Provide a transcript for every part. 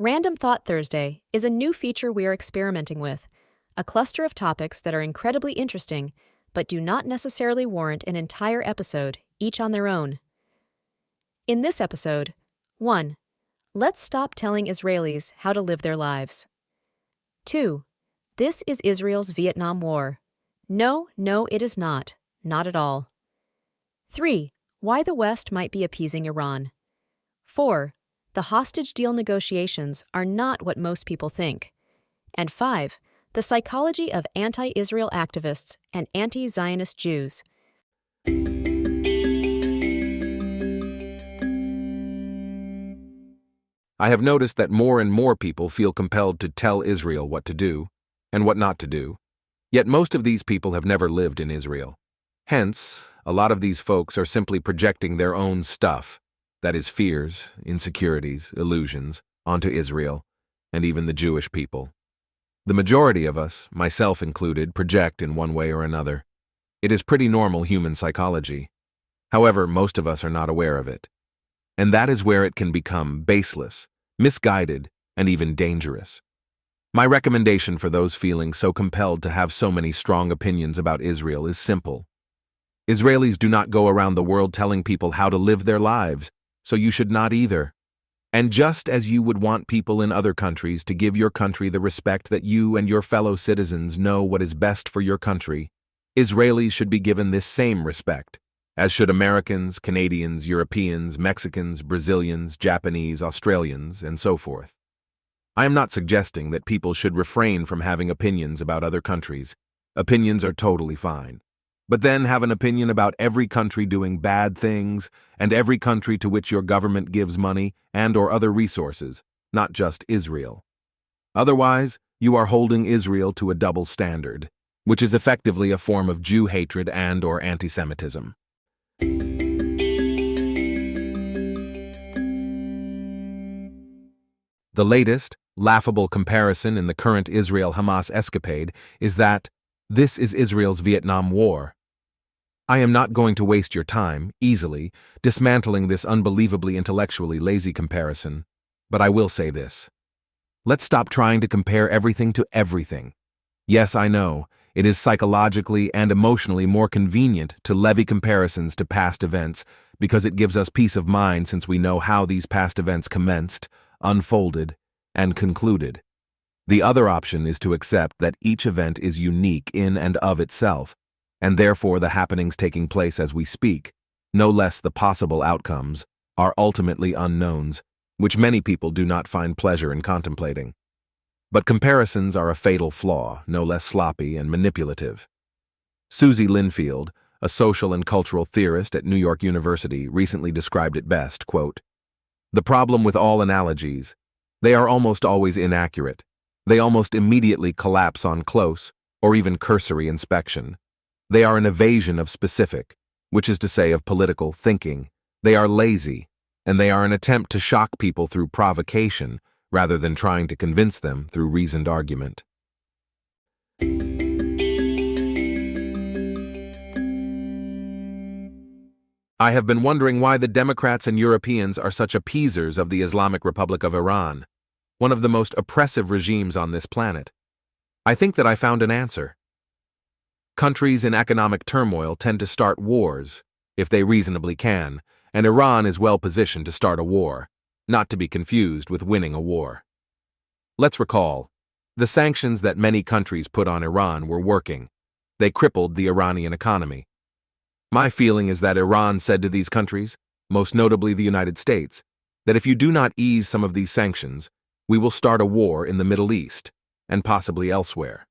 Random Thought Thursday is a new feature we are experimenting with, a cluster of topics that are incredibly interesting, but do not necessarily warrant an entire episode, each on their own. In this episode, 1. Let's stop telling Israelis how to live their lives. 2. This is Israel's Vietnam War. No, it is not. Not at all. 3. Why the West might be appeasing Iran. 4. The hostage deal negotiations are not what most people think. And 5. The psychology of anti-Israel activists and anti-Zionist Jews. I have noticed that more and more people feel compelled to tell Israel what to do and what not to do. Yet most of these people have never lived in Israel. Hence, a lot of these folks are simply projecting their own stuff, that is fears, insecurities, illusions, onto Israel, and even the Jewish people. The majority of us, myself included, project in one way or another. It is pretty normal human psychology. However, most of us are not aware of it. And that is where it can become baseless, misguided, and even dangerous. My recommendation for those feeling so compelled to have so many strong opinions about Israel is simple. Israelis do not go around the world telling people how to live their lives, so you should not either. And just as you would want people in other countries to give your country the respect that you and your fellow citizens know what is best for your country, Israelis should be given this same respect, as should Americans, Canadians, Europeans, Mexicans, Brazilians, Japanese, Australians, and so forth. I am not suggesting that people should refrain from having opinions about other countries. Opinions are totally fine. But then have an opinion about every country doing bad things and every country to which your government gives money and or other resources, not just Israel. Otherwise, you are holding Israel to a double standard, which is effectively a form of Jew hatred and or anti-Semitism. The latest, laughable comparison in the current Israel-Hamas escapade is that this is Israel's Vietnam War. I am not going to waste your time, easily, dismantling this unbelievably intellectually lazy comparison, but I will say this. Let's stop trying to compare everything to everything. Yes, I know, it is psychologically and emotionally more convenient to levy comparisons to past events because it gives us peace of mind since we know how these past events commenced, unfolded, and concluded. The other option is to accept that each event is unique in and of itself, and therefore the happenings taking place as we speak, no less the possible outcomes, are ultimately unknowns, which many people do not find pleasure in contemplating. But comparisons are a fatal flaw, no less sloppy and manipulative. Susie Linfield, a social and cultural theorist at New York University, recently described it best, quote, "The problem with all analogies, they are almost always inaccurate. They almost immediately collapse on close, or even cursory inspection. They are an evasion of specific, which is to say of political thinking. They are lazy, and they are an attempt to shock people through provocation rather than trying to convince them through reasoned argument." I have been wondering why the Democrats and Europeans are such appeasers of the Islamic Republic of Iran, one of the most oppressive regimes on this planet. I think that I found an answer. Countries in economic turmoil tend to start wars, if they reasonably can, and Iran is well positioned to start a war, not to be confused with winning a war. Let's recall, the sanctions that many countries put on Iran were working. They crippled the Iranian economy. My feeling is that Iran said to these countries, most notably the United States, that if you do not ease some of these sanctions, we will start a war in the Middle East, and possibly elsewhere.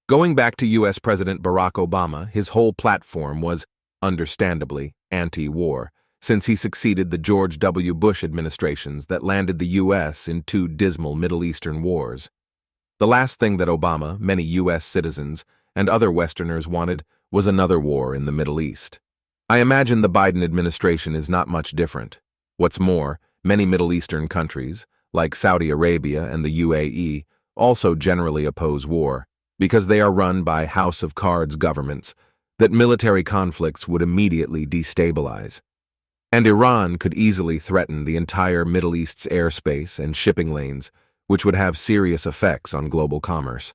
Going back to U.S. President Barack Obama, his whole platform was, understandably, anti-war, since he succeeded the George W. Bush administrations that landed the U.S. in 2 dismal Middle Eastern wars. The last thing that Obama, many U.S. citizens, and other Westerners wanted was another war in the Middle East. I imagine the Biden administration is not much different. What's more, many Middle Eastern countries, like Saudi Arabia and the UAE, also generally oppose war, because they are run by House of Cards governments that military conflicts would immediately destabilize. And Iran could easily threaten the entire Middle East's airspace and shipping lanes, which would have serious effects on global commerce.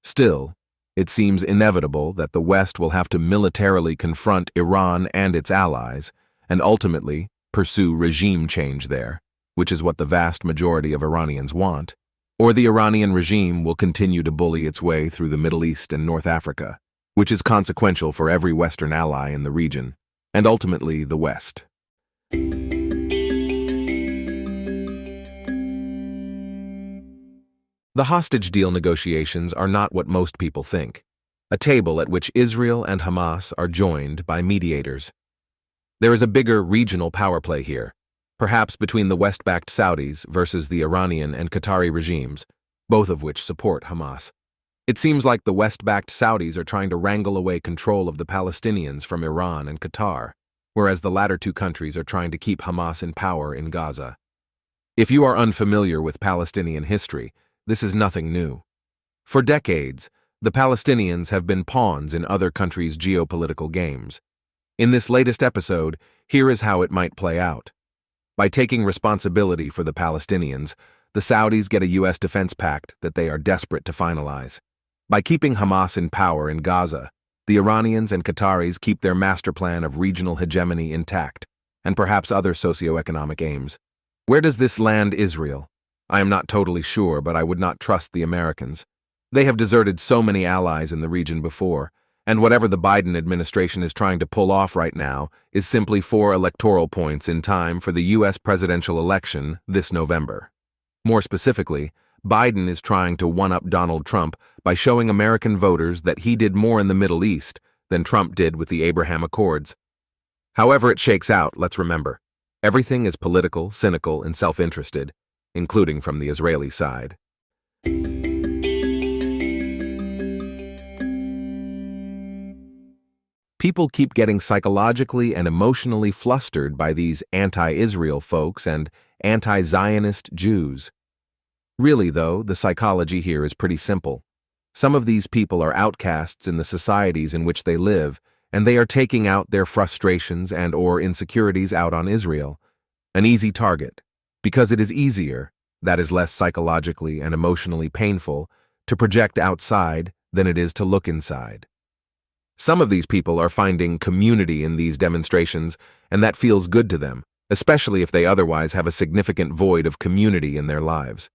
Still, it seems inevitable that the West will have to militarily confront Iran and its allies, and ultimately pursue regime change there, which is what the vast majority of Iranians want, or the Iranian regime will continue to bully its way through the Middle East and North Africa, which is consequential for every Western ally in the region, and ultimately the West. The hostage deal negotiations are not what most people think, a table at which Israel and Hamas are joined by mediators. There is a bigger regional power play here, perhaps between the West-backed Saudis versus the Iranian and Qatari regimes, both of which support Hamas. It seems like the West-backed Saudis are trying to wrangle away control of the Palestinians from Iran and Qatar, whereas the latter two countries are trying to keep Hamas in power in Gaza. If you are unfamiliar with Palestinian history, this is nothing new. For decades, the Palestinians have been pawns in other countries' geopolitical games. In this latest episode, here is how it might play out. By taking responsibility for the Palestinians, the Saudis get a U.S. defense pact that they are desperate to finalize. By keeping Hamas in power in Gaza, the Iranians and Qataris keep their master plan of regional hegemony intact, and perhaps other socioeconomic aims. Where does this land Israel? I am not totally sure, but I would not trust the Americans. They have deserted so many allies in the region before, and whatever the Biden administration is trying to pull off right now is simply 4 electoral points in time for the U.S. presidential election this November. More specifically, Biden is trying to one-up Donald Trump by showing American voters that he did more in the Middle East than Trump did with the Abraham Accords. However it shakes out, let's remember, everything is political, cynical, and self-interested, including from the Israeli side. People keep getting psychologically and emotionally flustered by these anti-Israel folks and anti-Zionist Jews. Really, though, the psychology here is pretty simple. Some of these people are outcasts in the societies in which they live, and they are taking out their frustrations and/or insecurities out on Israel. An easy target, because it is easier, that is less psychologically and emotionally painful, to project outside than it is to look inside. Some of these people are finding community in these demonstrations, and that feels good to them, especially if they otherwise have a significant void of community in their lives.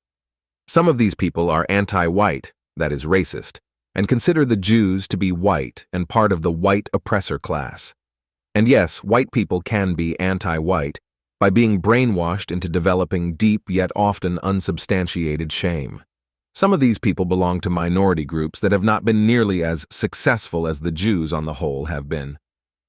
Some of these people are anti-white, that is racist, and consider the Jews to be white and part of the white oppressor class. And yes, white people can be anti-white by being brainwashed into developing deep yet often unsubstantiated shame. Some of these people belong to minority groups that have not been nearly as successful as the Jews on the whole have been.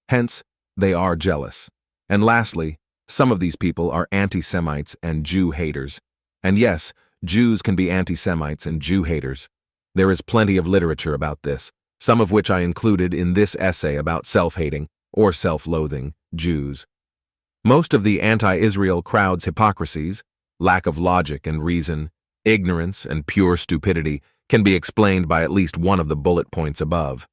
Hence, they are jealous. And lastly, some of these people are anti-Semites and Jew haters. And yes, Jews can be anti-Semites and Jew haters. There is plenty of literature about this, some of which I included in this essay about self-hating, or self-loathing, Jews. Most of the anti-Israel crowd's hypocrisies, lack of logic and reason, ignorance and pure stupidity can be explained by at least one of the bullet points above.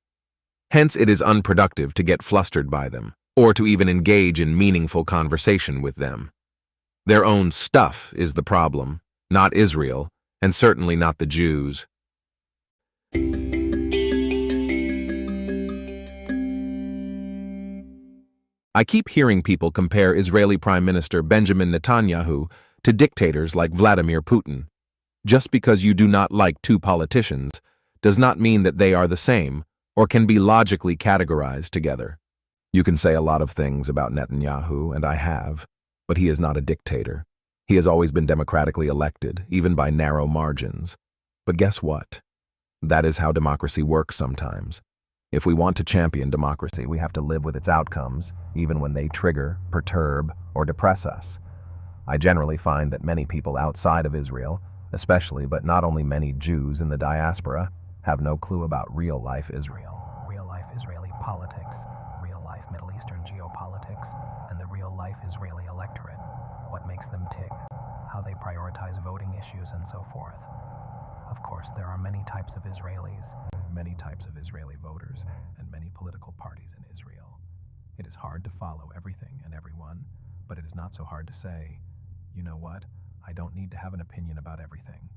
Hence, it is unproductive to get flustered by them, or to even engage in meaningful conversation with them. Their own stuff is the problem, not Israel, and certainly not the Jews. I keep hearing people compare Israeli Prime Minister Benjamin Netanyahu to dictators like Vladimir Putin. Just because you do not like two politicians does not mean that they are the same or can be logically categorized together. You can say a lot of things about Netanyahu, and I have, but he is not a dictator. He has always been democratically elected, even by narrow margins. But guess what? That is how democracy works sometimes. If we want to champion democracy, we have to live with its outcomes, even when they trigger, perturb, or depress us. I generally find that many people outside of Israel, especially but not only many Jews in the diaspora, have no clue about real-life Israel, real-life Israeli politics, real-life Middle Eastern geopolitics, and the real-life Israeli electorate, what makes them tick, how they prioritize voting issues, and so forth. Of course, there are many types of Israelis, many types of Israeli voters, and many political parties in Israel. It is hard to follow everything and everyone, but it is not so hard to say, you know what, I don't need to have an opinion about everything.